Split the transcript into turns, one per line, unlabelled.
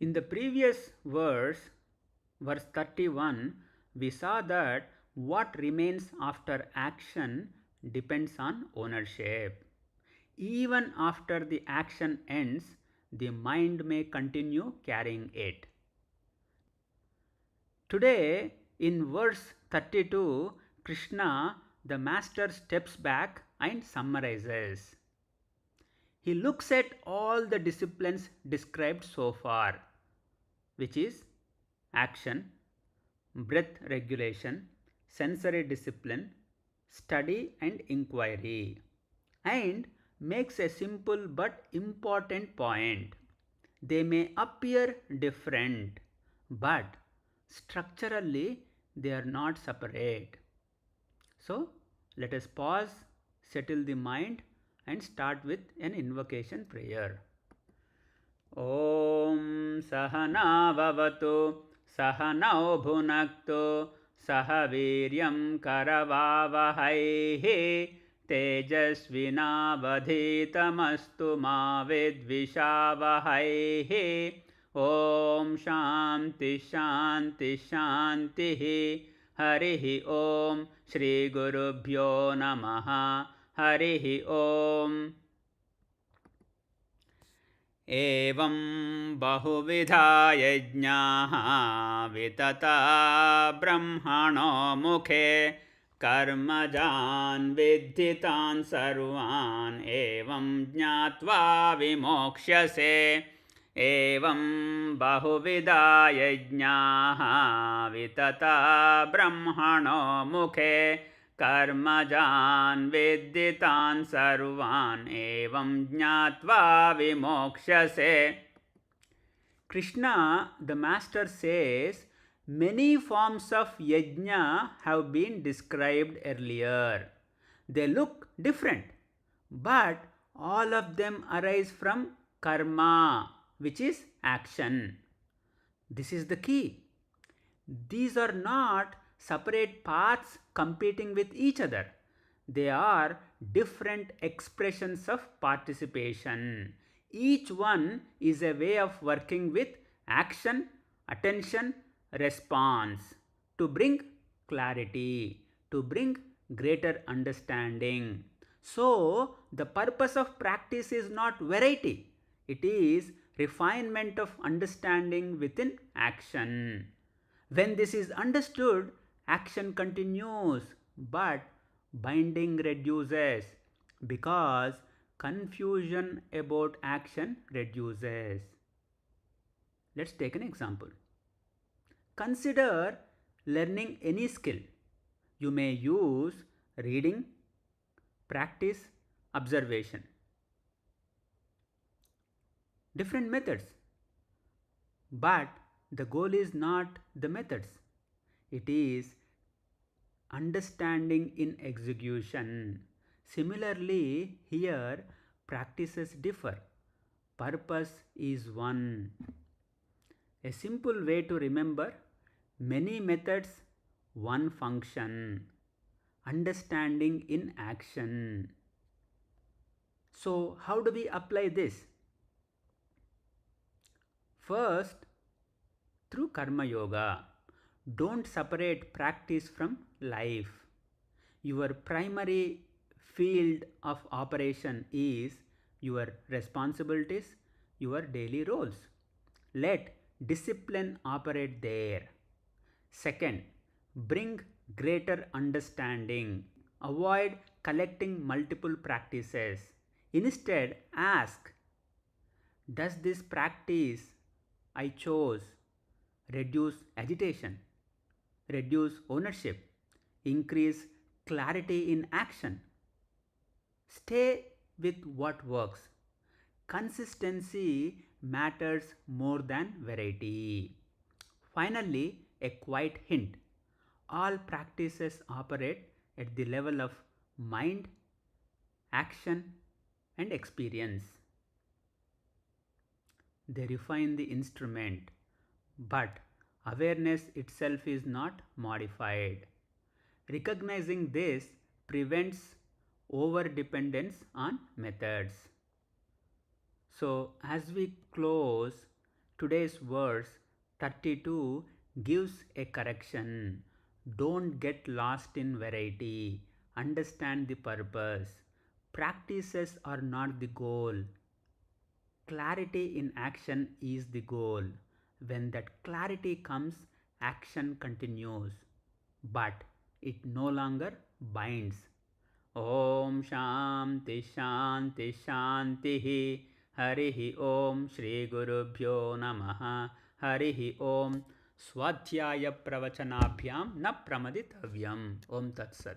In the previous verse 31, we saw that what remains after action depends on ownership. Even after the action ends, the mind may continue carrying it. Today, in verse 32, Krishna, the master, steps back and summarizes. He looks at all the disciplines described so far, which is action, breath regulation, sensory discipline, study, and inquiry, and makes a simple but important point. They may appear different, but structurally they are not separate. So, let us pause, settle the mind, and start with an invocation prayer. ॐ सहनाववतु सहनौ भुनक्तु सह वीर्यं करवावहैः तेजस्विनावधीतमस्तु मा विद्विषावहैः ॐ शान्ति शान्ति शान्तिः हरिः ॐ श्रीगुरुभ्यो नमः हरिः ॐ एवं बहुविधा यज्ञाः वितता ब्रह्मणो मुखे कर्मजान् विद्धितान् सर्वान् एवं ज्ञात्वा विमोक्ष्यसे एवं बहुविधा यज्ञाः वितता ब्रह्मणो मुखे कर्मजान् विद्धितान् सर्वान् एवं ज्ञात्वा विमोक्ष्यसे. Krishna, the master, says many forms of yajna have been described earlier. They look different, but all of them arise from karma, which is action. This is the key. These are not separate paths competing with each other. They are different expressions of participation. Each one is a way of working with action, attention, response to bring clarity, to bring greater understanding. So, the purpose of practice is not variety, it is refinement of understanding within action. When this is understood, action continues, but binding reduces because confusion about action reduces. Let's take an example. Consider learning any skill. You may use reading, practice, observation. Different methods. But the goal is not the methods, it is understanding in execution. Similarly, here practices differ, purpose is one. A simple way to remember: many methods, one function. Understanding in action. So, how do we apply this? First, through Karma Yoga. Don't separate practice from life. Your primary field of operation is your responsibilities, your daily roles. Let discipline operate there. Second, bring greater understanding. Avoid collecting multiple practices. Instead, ask, does this practice I chose reduce agitation, reduce ownership, increase clarity in action? Stay with what works. Consistency matters more than variety. Finally, a quiet hint: all practices operate at the level of mind, action, and experience. They refine the instrument, but awareness itself is not modified. Recognizing this prevents over dependence on methods. So, as we close, Today's verse 32 gives a correction. Don't get lost in variety. Understand the purpose. Practices are not the goal. Clarity in action is the goal. When that clarity comes, action continues. But it no longer binds. Om Shanti Shanti Shanti Harihi Om Shri Gurubhyo Namaha Harihi Om Swadhyaya Pravachanabhyam Na Pramaditavyam Om Tat Sat.